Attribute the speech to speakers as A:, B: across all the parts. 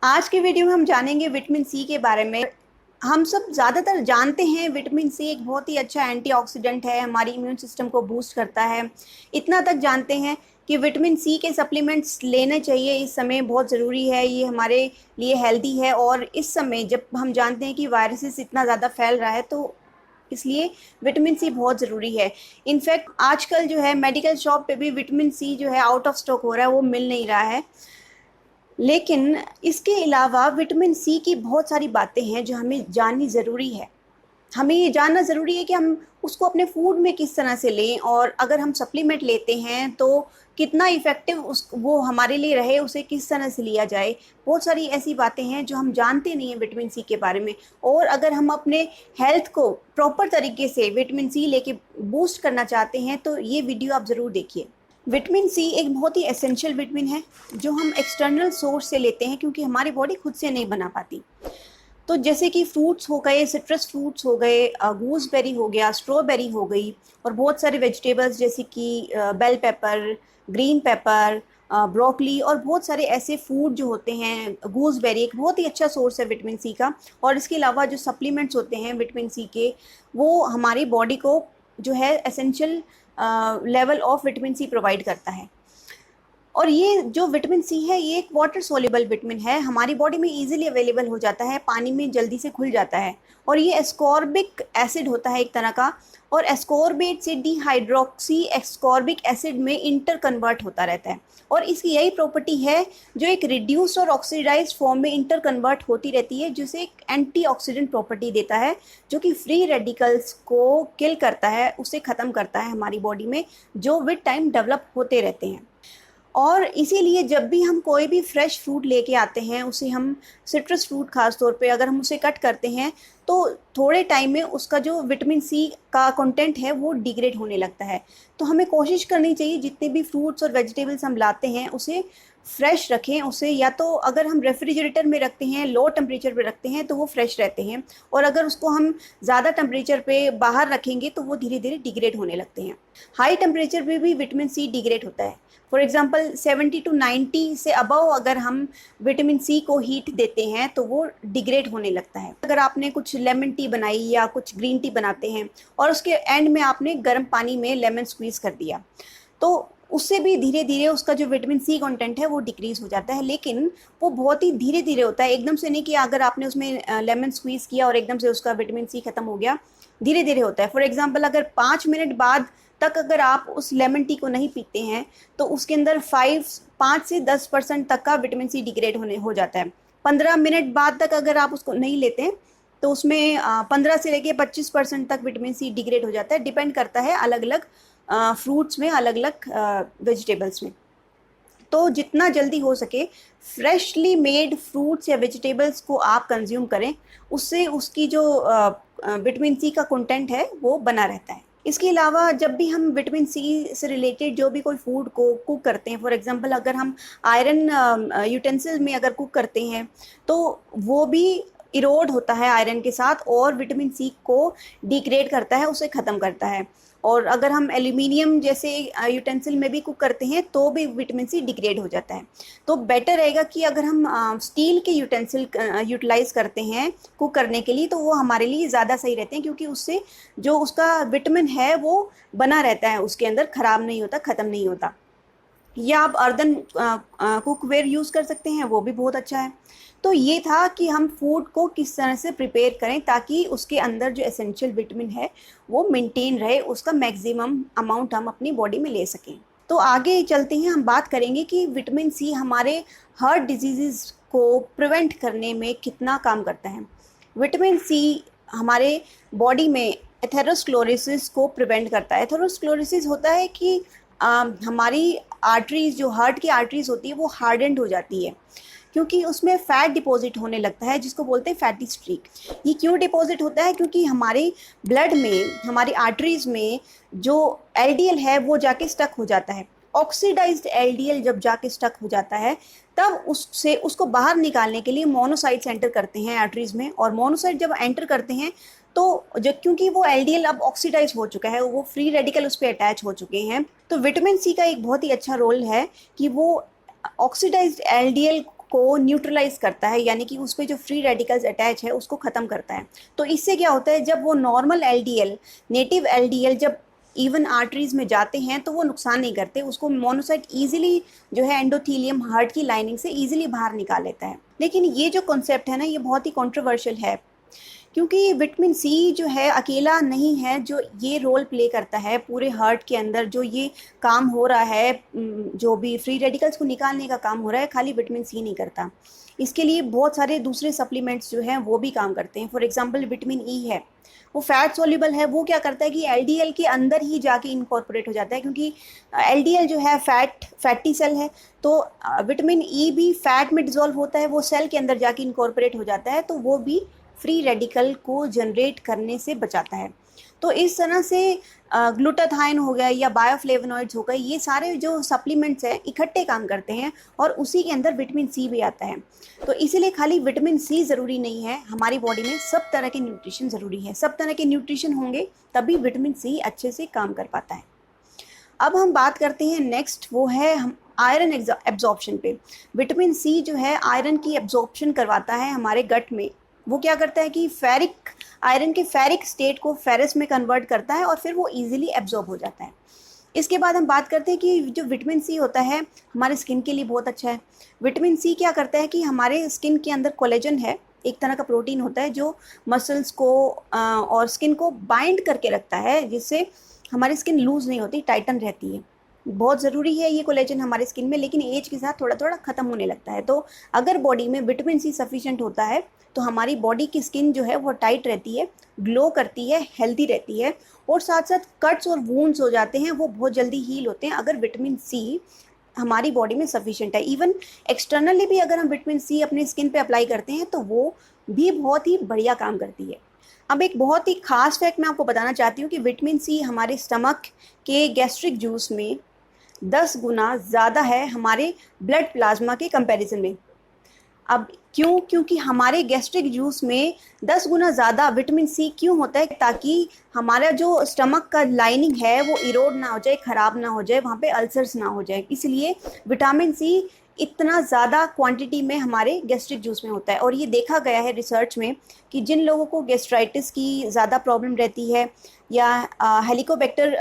A: आज के वीडियो में हम जानेंगे विटामिन सी के बारे में। हम सब ज़्यादातर जानते हैं विटामिन सी एक बहुत ही अच्छा एंटीऑक्सीडेंट है, हमारी इम्यून सिस्टम को बूस्ट करता है। इतना तक जानते हैं कि विटामिन सी के सप्लीमेंट्स लेने चाहिए, इस समय बहुत ज़रूरी है, ये हमारे लिए हेल्दी है। और इस समय जब हम जानते हैं कि वायरसेस इतना ज़्यादा फैल रहा है, तो इसलिए विटामिन सी बहुत ज़रूरी है। इनफैक्ट आजकल जो है मेडिकल शॉप पे भी विटामिन सी जो है आउट ऑफ स्टॉक हो रहा है, वो मिल नहीं रहा है। लेकिन इसके अलावा विटामिन सी की बहुत सारी बातें हैं जो हमें जाननी ज़रूरी है। हमें ये जानना ज़रूरी है कि हम उसको अपने फूड में किस तरह से लें, और अगर हम सप्लीमेंट लेते हैं तो कितना इफ़ेक्टिव उस वो हमारे लिए रहे, उसे किस तरह से लिया जाए। बहुत सारी ऐसी बातें हैं जो हम जानते नहीं हैं विटामिन सी के बारे में। और अगर हम अपने हेल्थ को प्रॉपर तरीके से विटामिन सी लेके बूस्ट करना चाहते हैं तो ये वीडियो आप ज़रूर देखिए। विटामिन सी एक बहुत ही एसेंशियल विटामिन है जो हम एक्सटर्नल सोर्स से लेते हैं, क्योंकि हमारी बॉडी खुद से नहीं बना पाती। तो जैसे कि फ्रूट्स हो गए, सिट्रस फ्रूट्स हो गए, गूसबेरी हो गया, स्ट्रॉबेरी हो गई, और बहुत सारे वेजिटेबल्स जैसे कि bell pepper, green pepper, broccoli, और बहुत सारे ऐसे फूड जो होते हैं। गूसबेरी एक बहुत ही अच्छा सोर्स है विटामिन सी का। और इसके अलावा जो सप्लीमेंट्स होते हैं विटामिन सी के, वो हमारी बॉडी को जो है essential level of vitamin C provide करता है। और ये जो विटामिन सी है, ये एक वाटर सोल्यूबल विटामिन है, हमारी बॉडी में इजीली अवेलेबल हो जाता है, पानी में जल्दी से घुल जाता है। और ये एस्कॉर्बिक एसिड होता है एक तरह का, और एस्कॉर्बेट से डिहाइड्रोक्सी एस्कॉर्बिक एसिड में इंटर कन्वर्ट होता रहता है। और इसकी यही प्रॉपर्टी है जो एक रिड्यूस और ऑक्सीडाइज्ड फॉर्म में इंटर कन्वर्ट होती रहती है, जिसे एक एंटीऑक्सीडेंट प्रॉपर्टी देता है, जो कि फ्री रेडिकल्स को किल करता है, उसे ख़त्म करता है हमारी बॉडी में, जो विद टाइम डेवलप होते रहते हैं। और इसीलिए जब भी हम कोई भी फ्रेश फ्रूट लेके आते हैं, उसे हम सिट्रस फ्रूट खास तौर पे अगर हम उसे कट करते हैं, तो थोड़े टाइम में उसका जो विटामिन सी का कंटेंट है वो डिग्रेड होने लगता है। तो हमें कोशिश करनी चाहिए जितने भी फ्रूट्स और वेजिटेबल्स हम लाते हैं उसे फ्रेश रखें। उसे या तो अगर हम रेफ्रिजरेटर में रखते हैं, लो टेम्परेचर पे रखते हैं, तो वो फ्रेश रहते हैं। और अगर उसको हम ज़्यादा टेम्परेचर पे बाहर रखेंगे तो वो धीरे धीरे डिग्रेड होने लगते हैं। हाई टेम्परेचर पे भी विटामिन सी डिग्रेड होता है। फॉर एग्जांपल 70 to 90 से अबव अगर हम विटामिन सी को हीट देते हैं तो वो डिग्रेड होने लगता है। अगर आपने कुछ लेमन टी बनाई या कुछ ग्रीन टी बनाते हैं और उसके एंड में आपने गर्म पानी में लेमन स्क्वीज़ कर दिया, तो उससे भी धीरे धीरे उसका जो विटामिन सी कंटेंट है वो डिक्रीज़ हो जाता है। लेकिन वो बहुत ही धीरे धीरे होता है, एकदम से नहीं कि अगर आपने उसमें लेमन स्क्वीज़ किया और एकदम से उसका विटामिन सी ख़त्म हो गया। धीरे धीरे होता है। फॉर एग्जांपल अगर 5 मिनट बाद तक अगर आप उस लेमन टी को नहीं पीते हैं तो उसके अंदर 5 से 10% तक का विटामिन सी डिग्रेड होने हो जाता है। 15 मिनट बाद तक अगर आप उसको नहीं लेते हैं तो उसमें 15 से लेके 25% तक विटामिन सी डिग्रेड हो जाता है। डिपेंड करता है अलग अलग फ्रूट्स में, अलग अलग वेजिटेबल्स में। तो जितना जल्दी हो सके फ्रेशली मेड फ्रूट्स या वेजिटेबल्स को आप कंज्यूम करें, उससे उसकी जो विटामिन सी का कंटेंट है वो बना रहता है। इसके अलावा जब भी हम विटामिन सी से रिलेटेड जो भी कोई फूड को कुक करते हैं, फॉर एग्जांपल अगर हम आयरन यूटेंसिल में अगर कुक करते हैं तो वो भी इरोड होता है आयरन के साथ, और विटामिन सी को डिग्रेड करता है, उसे ख़त्म करता है। और अगर हम एल्यूमिनियम जैसे यूटेंसिल में भी कुक करते हैं तो भी विटामिन सी डिग्रेड हो जाता है। तो बेटर रहेगा कि अगर हम स्टील के यूटेंसिल यूटिलाइज़ करते हैं कुक करने के लिए, तो वो हमारे लिए ज़्यादा सही रहते हैं, क्योंकि उससे जो उसका विटामिन है वो बना रहता है, उसके अंदर ख़राब नहीं होता, ख़त्म नहीं होता। या आप अर्दन कुकवेयर यूज़ कर सकते हैं, वो भी बहुत अच्छा है। तो ये था कि हम फूड को किस तरह से प्रिपेयर करें ताकि उसके अंदर जो एसेंशियल विटामिन है वो मेंटेन रहे, उसका मैक्सिमम अमाउंट हम अपनी बॉडी में ले सकें। तो आगे चलते हैं, हम बात करेंगे कि विटामिन सी हमारे हार्ट डिजीज़ को प्रिवेंट करने में कितना काम करता है। विटामिन सी हमारे बॉडी में एथेरोस्क्लेरोसिस को प्रिवेंट करता है। एथेरोस्क्लेरोसिस होता है कि हमारी आर्टरीज, जो हार्ट की आर्टरीज होती है, वो हार्डेंड हो जाती है, क्योंकि उसमें फ़ैट डिपॉजिट होने लगता है, जिसको बोलते हैं फैटी स्ट्रीक। ये क्यों डिपॉजिट होता है? क्योंकि हमारे ब्लड में, हमारी आर्टरीज में जो एलडीएल है वो जाके स्टक हो जाता है। ऑक्सीडाइज्ड एलडीएल जब जाके स्टक हो जाता है, तब उससे उसको बाहर निकालने के लिए मोनोसाइट्स एंटर करते हैं आर्टरीज में। और मोनोसाइट जब एंटर करते हैं तो जब, क्योंकि वो एलडीएल अब ऑक्सीडाइज हो चुका है, वो फ्री रेडिकल उस पर अटैच हो चुके हैं, तो विटामिन सी का एक बहुत ही अच्छा रोल है कि वो ऑक्सीडाइज्ड एलडीएल को न्यूट्रलाइज करता है, यानी कि उस पर जो फ्री रेडिकल्स अटैच है उसको ख़त्म करता है। तो इससे क्या होता है, जब वो नॉर्मल एलडीएल, नेटिव एलडीएल जब इवन आर्टरीज में जाते हैं तो वो नुकसान नहीं करते, उसको मोनोसाइट ईजिली जो है एंडोथीलियम हार्ट की लाइनिंग से ईजिली बाहर निकाल लेता है। लेकिन ये जो कॉन्सेप्ट है ना, ये बहुत ही कॉन्ट्रोवर्शियल है, क्योंकि विटामिन सी जो है अकेला नहीं है जो ये रोल प्ले करता है पूरे हार्ट के अंदर। जो ये काम हो रहा है, जो भी फ्री रेडिकल्स को निकालने का काम हो रहा है, खाली विटामिन सी नहीं करता। इसके लिए बहुत सारे दूसरे सप्लीमेंट्स जो हैं वो भी काम करते हैं। फॉर एग्जांपल विटामिन ई है, वो फैट सोल्यूबल है, वो क्या करता है कि एलडीएल के अंदर ही जाके इनकॉर्पोरेट हो जाता है, क्योंकि एलडीएल जो है फैटी सेल है, तो विटामिन ई भी फैट में डिजोल्व होता है, वो सेल के अंदर जाके इनकॉर्पोरेट हो जाता है, तो वो भी फ्री रेडिकल को जनरेट करने से बचाता है। तो इस तरह से ग्लूटाथाइन हो गया या बायोफ्लेवोनॉइड्स हो गए, ये सारे जो सप्लीमेंट्स हैं इकट्ठे काम करते हैं और उसी के अंदर विटामिन सी भी आता है। तो इसीलिए खाली विटामिन सी ज़रूरी नहीं है, हमारी बॉडी में सब तरह के न्यूट्रिशन ज़रूरी है। सब तरह के न्यूट्रिशन होंगे तभी विटामिन सी अच्छे से काम कर पाता है। अब हम बात करते हैं नेक्स्ट, वो है हम आयरन एब्जॉर्प्शन पे। विटामिन सी जो है आयरन की एब्जॉर्प्शन करवाता है हमारे गट में। वो क्या करता है कि आयरन के फेरिक स्टेट को फेरस में कन्वर्ट करता है और फिर वो इजीली एब्जॉर्ब हो जाता है। इसके बाद हम बात करते हैं कि जो विटामिन सी होता है हमारे स्किन के लिए बहुत अच्छा है। विटामिन सी क्या करता है कि हमारे स्किन के अंदर कोलेजन है, एक तरह का प्रोटीन होता है जो मसल्स को और स्किन को बाइंड करके रखता है, जिससे हमारी स्किन लूज़ नहीं होती, टाइटन रहती है। बहुत ज़रूरी है ये कोलेजन हमारे स्किन में, लेकिन एज के साथ थोड़ा थोड़ा ख़त्म होने लगता है। तो अगर बॉडी में विटामिन सी सफिशिएंट होता है तो हमारी बॉडी की स्किन जो है वो टाइट रहती है, ग्लो करती है, हेल्दी रहती है, और साथ साथ कट्स और वूंड्स हो जाते हैं वो बहुत जल्दी हील होते हैं अगर विटामिन सी हमारी बॉडी में सफिशिएंट है। इवन एक्सटर्नली भी अगर हम विटामिन सी अपने स्किन पे अप्लाई करते हैं तो वो भी बहुत ही बढ़िया काम करती है। अब एक बहुत ही खास फैक्ट मैं आपको बताना चाहती हूँ कि विटामिन सी हमारे स्टमक के गैस्ट्रिक जूस में 10 गुना ज़्यादा है हमारे ब्लड प्लाज्मा के कंपैरिजन में। अब क्यों? क्योंकि हमारे गैस्ट्रिक जूस में 10 गुना ज़्यादा विटामिन सी क्यों होता है, ताकि हमारा जो स्टमक का लाइनिंग है वो इरोड ना हो जाए, ख़राब ना हो जाए, वहाँ पे अल्सर्स ना हो जाए। इसलिए विटामिन सी इतना ज़्यादा क्वांटिटी में हमारे गैस्ट्रिक जूस में होता है। और ये देखा गया है रिसर्च में कि जिन लोगों को गैस्ट्राइटिस की ज़्यादा प्रॉब्लम रहती है या हेलिकोबैक्टर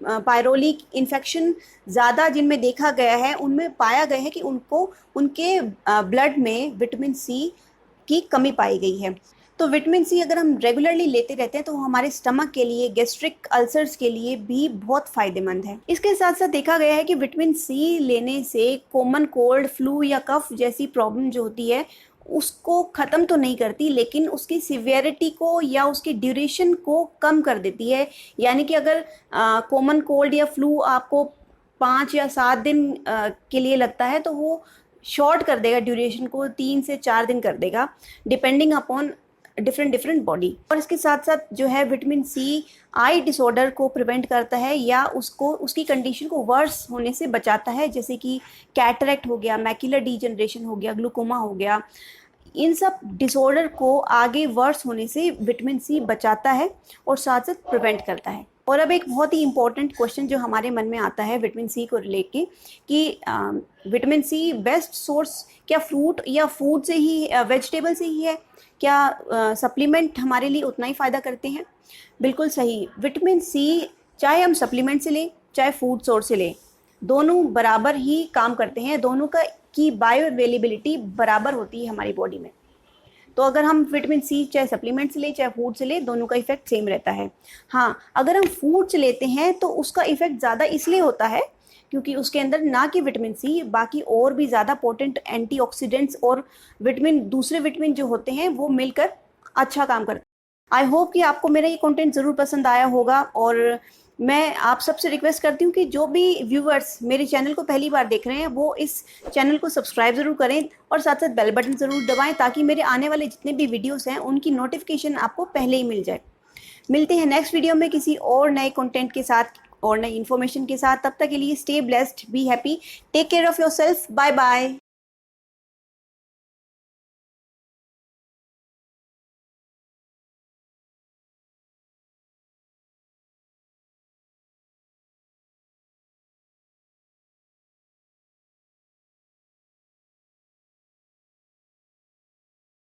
A: पायरोली इन्फेक्शन ज़्यादा जिनमें देखा गया है, उनमें पाया गया है कि उनको उनके ब्लड में विटामिन सी की कमी पाई गई है। तो विटामिन सी अगर हम रेगुलरली लेते रहते हैं तो हमारे स्टमक के लिए, गैस्ट्रिक अल्सर्स के लिए भी बहुत फ़ायदेमंद है। इसके साथ साथ देखा गया है कि विटामिन सी लेने से कॉमन कोल्ड, फ्लू या कफ जैसी प्रॉब्लम जो होती है उसको ख़त्म तो नहीं करती, लेकिन उसकी सिवियरिटी को या उसकी ड्यूरेशन को कम कर देती है। यानी कि अगर कॉमन कोल्ड या फ्लू आपको 5 या 7 दिन के लिए लगता है तो वो शॉर्ट कर देगा, ड्यूरेशन को 3 से 4 दिन कर देगा, डिपेंडिंग अपॉन डिफरेंट बॉडी। और इसके साथ साथ जो है विटामिन सी आई डिसऑर्डर को प्रिवेंट करता है या उसकी कंडीशन को वर्स होने से बचाता है, जैसे कि कैटरेक्ट हो गया, मैक्युलर डीजनरेशन हो गया, ग्लूकोमा हो गया। इन सब डिसऑर्डर को आगे वर्स होने से विटामिन सी बचाता है और साथ साथ प्रिवेंट करता है। और अब एक बहुत ही इंपॉर्टेंट क्वेश्चन जो हमारे मन में आता है विटामिन सी को रिलेट के, कि विटामिन सी बेस्ट सोर्स क्या फ्रूट या फूड से ही, वेजिटेबल से ही है? क्या सप्लीमेंट हमारे लिए उतना ही फ़ायदा करते हैं? बिल्कुल सही। विटामिन सी चाहे हम सप्लीमेंट से लें चाहे फूड सोर्स से लें, दोनों बराबर ही काम करते हैं, दोनों की बायो अवेलेबिलिटी बराबर होती है हमारी बॉडी में। तो अगर हम विटामिन सी चाहे सप्लीमेंट से लें चाहे फूड से लें, दोनों का इफेक्ट सेम रहता है। हाँ, अगर हम फूड से लेते हैं तो उसका इफेक्ट ज़्यादा इसलिए होता है क्योंकि उसके अंदर ना कि विटामिन सी, बाकी और भी ज़्यादा पोटेंट एंटीऑक्सीडेंट्स और दूसरे विटामिन जो होते हैं वो मिलकर अच्छा काम करते हैं। आई होप कि आपको मेरा ये कंटेंट ज़रूर पसंद आया होगा, और मैं आप सबसे रिक्वेस्ट करती हूँ कि जो भी व्यूअर्स मेरे चैनल को पहली बार देख रहे हैं वो इस चैनल को सब्सक्राइब ज़रूर करें और साथ साथ बेल बटन ज़रूर दबाएं, ताकि मेरे आने वाले जितने भी वीडियोस हैं उनकी नोटिफिकेशन आपको पहले ही मिल जाए। मिलते हैं नेक्स्ट वीडियो में किसी और नए कंटेंट के साथ और नई इन्फॉर्मेशन के साथ। तब तक के लिए stay blessed, be happy, take care of yourself, bye bye.